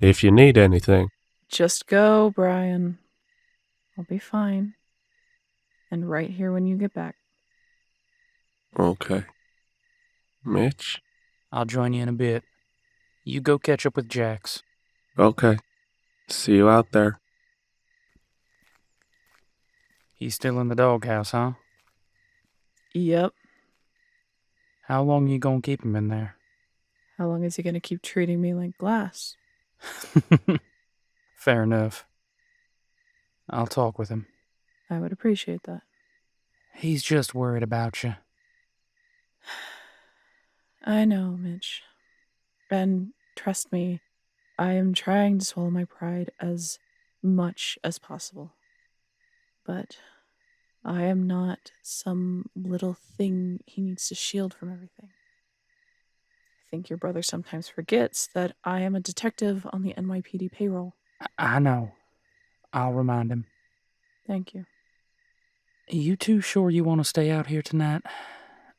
if you need anything. Just go, Brian. I'll be fine. And right here when you get back. Okay. Mitch? I'll join you in a bit. You go catch up with Jax. Okay. See you out there. He's still in the doghouse, huh? Yep. How long you gonna keep him in there? How long is he gonna keep treating me like glass? Fair enough. I'll talk with him. I would appreciate that. He's just worried about you. I know, Mitch. And trust me, I am trying to swallow my pride as much as possible. But I am not some little thing he needs to shield from everything. I think your brother sometimes forgets that I am a detective on the NYPD payroll. I know. I'll remind him. Thank you. You two sure you want to stay out here tonight?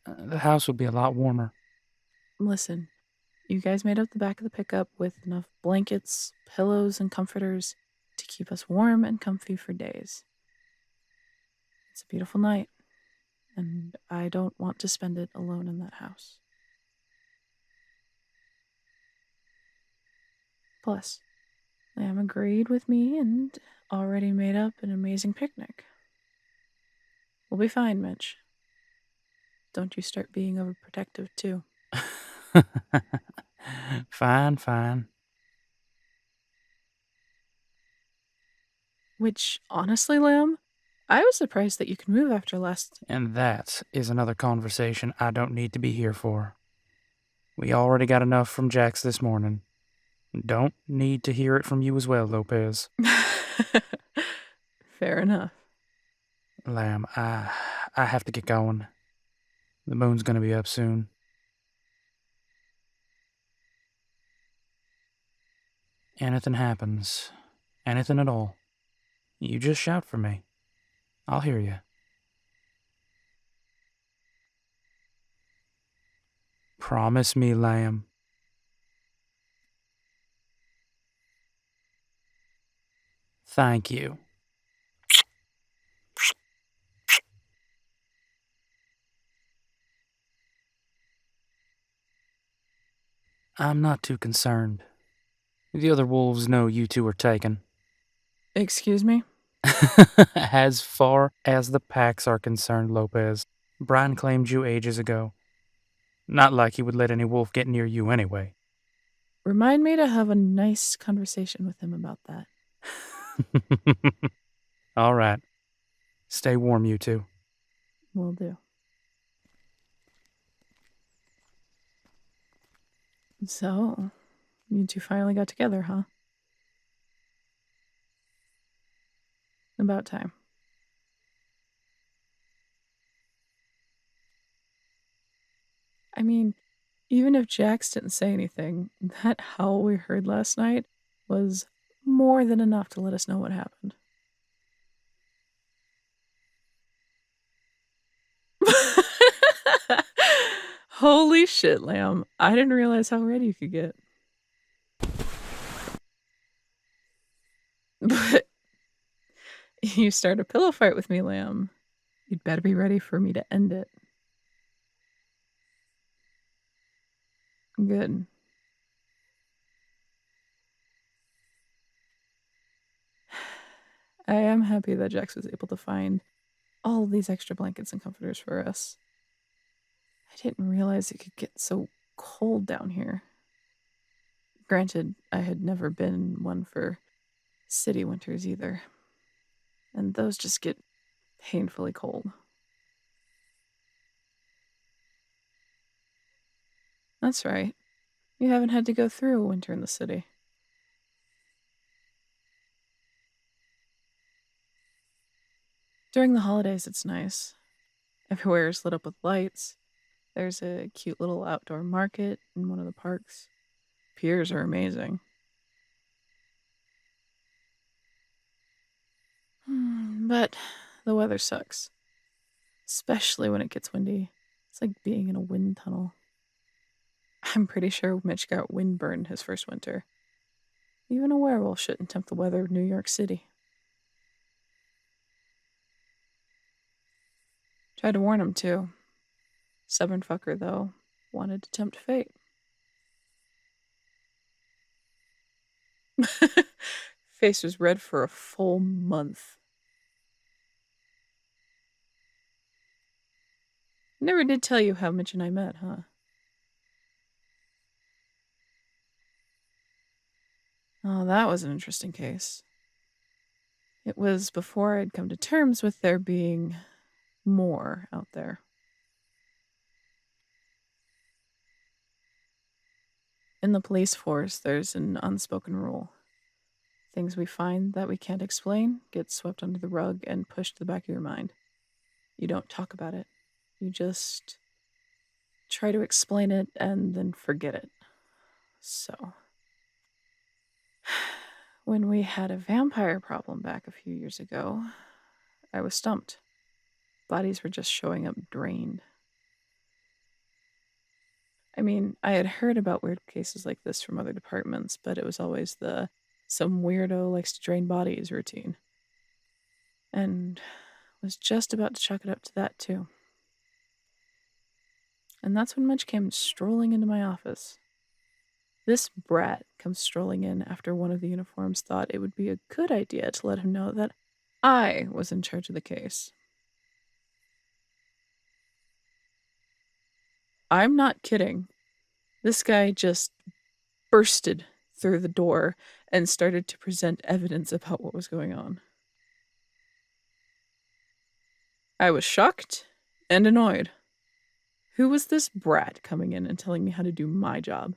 The house will be a lot warmer. Listen, you guys made up the back of the pickup with enough blankets, pillows, and comforters to keep us warm and comfy for days. It's a beautiful night, and I don't want to spend it alone in that house. Plus, Lamb agreed with me and already made up an amazing picnic. We'll be fine, Mitch. Don't you start being overprotective, too. Fine. Which, honestly, Lamb, I was surprised that you could move after last. And that is another conversation I don't need to be here for. We already got enough from Jax this morning. Don't need to hear it from you as well, Lopez. Fair enough. Lamb, I have to get going. The moon's gonna be up soon. Anything happens, anything at all, you just shout for me. I'll hear you. Promise me, Lamb. Thank you. I'm not too concerned. The other wolves know you two are taken. Excuse me? As far as the packs are concerned, Lopez, Brian claimed you ages ago. Not like he would let any wolf get near you anyway. Remind me to have a nice conversation with him about that. All right. Stay warm, you two. Will do. So, you two finally got together, huh? About time. I mean, even if Jax didn't say anything, that howl we heard last night was more than enough to let us know what happened. Holy shit, Lamb. I didn't realize how red you could get. But you start a pillow fight with me, Lamb. You'd better be ready for me to end it. Good. I am happy that Jax was able to find all these extra blankets and comforters for us. I didn't realize it could get so cold down here. Granted, I had never been one for city winters either. And those just get painfully cold. That's right. You haven't had to go through a winter in the city. During the holidays, it's nice. Everywhere is lit up with lights. There's a cute little outdoor market in one of the parks. Piers are amazing. But the weather sucks. Especially when it gets windy. It's like being in a wind tunnel. I'm pretty sure Mitch got windburned his first winter. Even a werewolf shouldn't tempt the weather of New York City. Tried to warn him, too. Stubborn fucker, though. Wanted to tempt fate. Face was red for a full month. Never did tell you how Mitch and I met, huh? Oh, that was an interesting case. It was before I'd come to terms with there being more out there. In the police force, there's an unspoken rule. Things we find that we can't explain get swept under the rug and pushed to the back of your mind. You don't talk about it. You just try to explain it and then forget it. So, when we had a vampire problem back a few years ago, I was stumped. Bodies were just showing up drained. I mean, I had heard about weird cases like this from other departments, but it was always the some weirdo likes to drain bodies routine. And was just about to chalk it up to that, too. And that's when Mitch came strolling into my office. This brat comes strolling in after one of the uniforms thought it would be a good idea to let him know that I was in charge of the case. I'm not kidding. This guy just bursted through the door and started to present evidence about what was going on. I was shocked and annoyed. Who was this brat coming in and telling me how to do my job?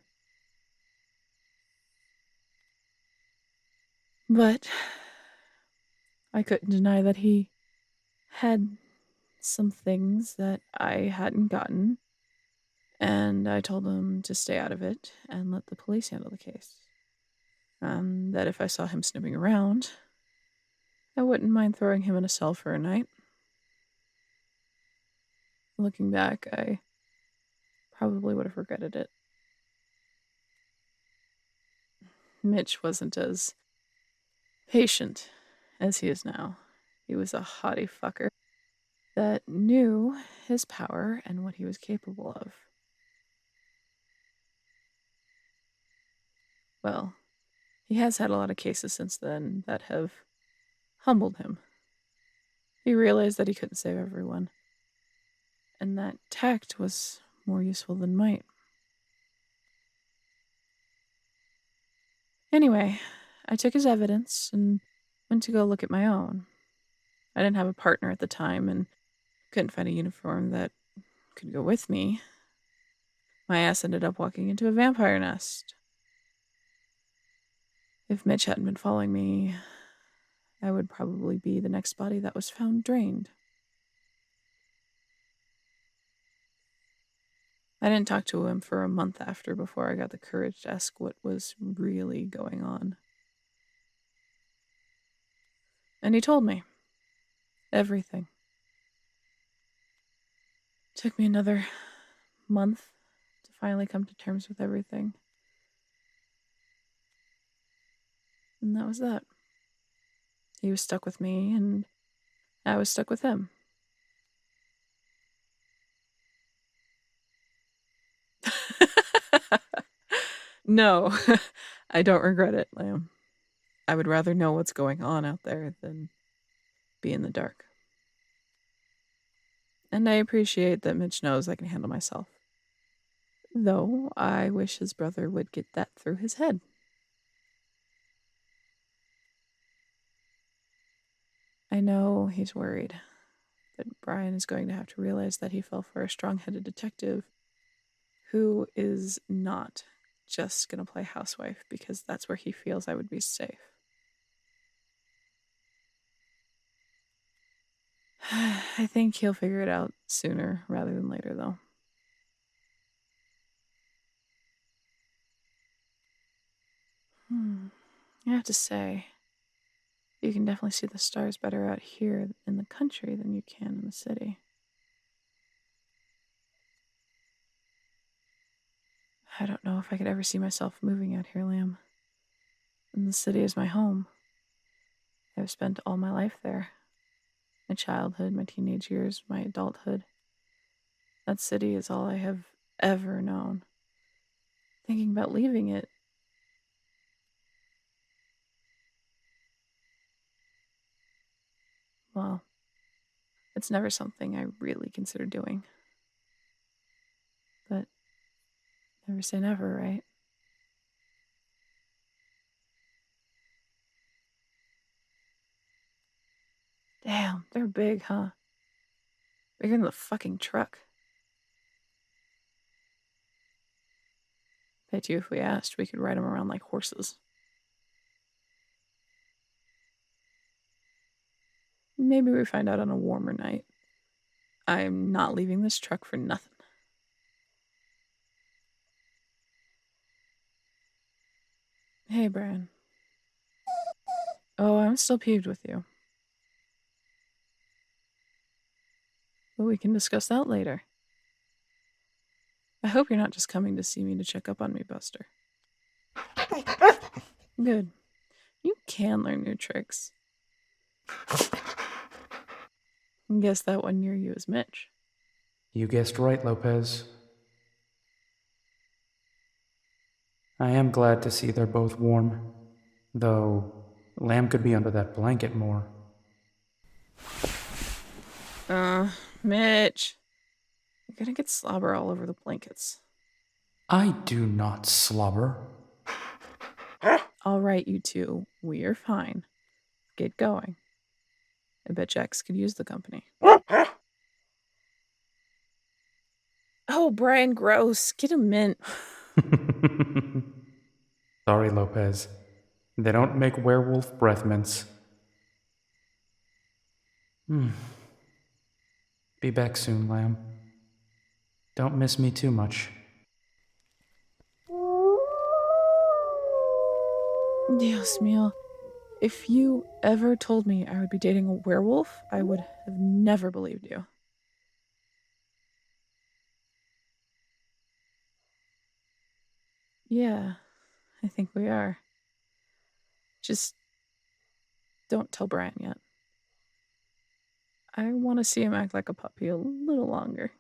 But I couldn't deny that he had some things that I hadn't gotten, and I told him to stay out of it and let the police handle the case. That if I saw him snooping around, I wouldn't mind throwing him in a cell for a night. Looking back, I probably would have regretted it. Mitch wasn't as patient as he is now. He was a haughty fucker that knew his power and what he was capable of. Well, he has had a lot of cases since then that have humbled him. He realized that he couldn't save everyone, and that tact was more useful than might. Anyway, I took his evidence and went to go look at my own. I didn't have a partner at the time and couldn't find a uniform that could go with me. My ass ended up walking into a vampire nest. If Mitch hadn't been following me, I would probably be the next body that was found drained. I didn't talk to him for a month after before I got the courage to ask what was really going on. And he told me. Everything. Took me another month to finally come to terms with everything. And that was that. He was stuck with me, and I was stuck with him. No, I don't regret it, Lamb. I would rather know what's going on out there than be in the dark. And I appreciate that Mitch knows I can handle myself. Though I wish his brother would get that through his head. I know he's worried, but Brian is going to have to realize that he fell for a strong-headed detective who is not just going to play housewife because that's where he feels I would be safe. I think he'll figure it out sooner rather than later, though. I have to say, you can definitely see the stars better out here in the country than you can in the city. I don't know if I could ever see myself moving out here, Lamb. And the city is my home. I've spent all my life there. My childhood, my teenage years, my adulthood. That city is all I have ever known. Thinking about leaving it. Well, it's never something I really consider doing. But never say never, right? Damn, they're big, huh? Bigger than the fucking truck. Bet you if we asked, we could ride them around like horses. Maybe we find out on a warmer night. I'm not leaving this truck for nothing. Hey, Brian. Oh, I'm still peeved with you. But we can discuss that later. I hope you're not just coming to see me to check up on me, Buster. Good. You can learn new tricks. And guess that one near you is Mitch. You guessed right, Lopez. I am glad to see they're both warm, though Lamb could be under that blanket more. Mitch. You're gonna get slobber all over the blankets. I do not slobber. All right, you two. We're fine. Get going. I bet Jax could use the company. Oh, Brian, gross. Get a mint. Sorry, Lopez. They don't make werewolf breath mints. Be back soon, Lamb. Don't miss me too much. Dios mío. If you ever told me I would be dating a werewolf, I would have never believed you. Yeah, I think we are. Just don't tell Brian yet. I want to see him act like a puppy a little longer.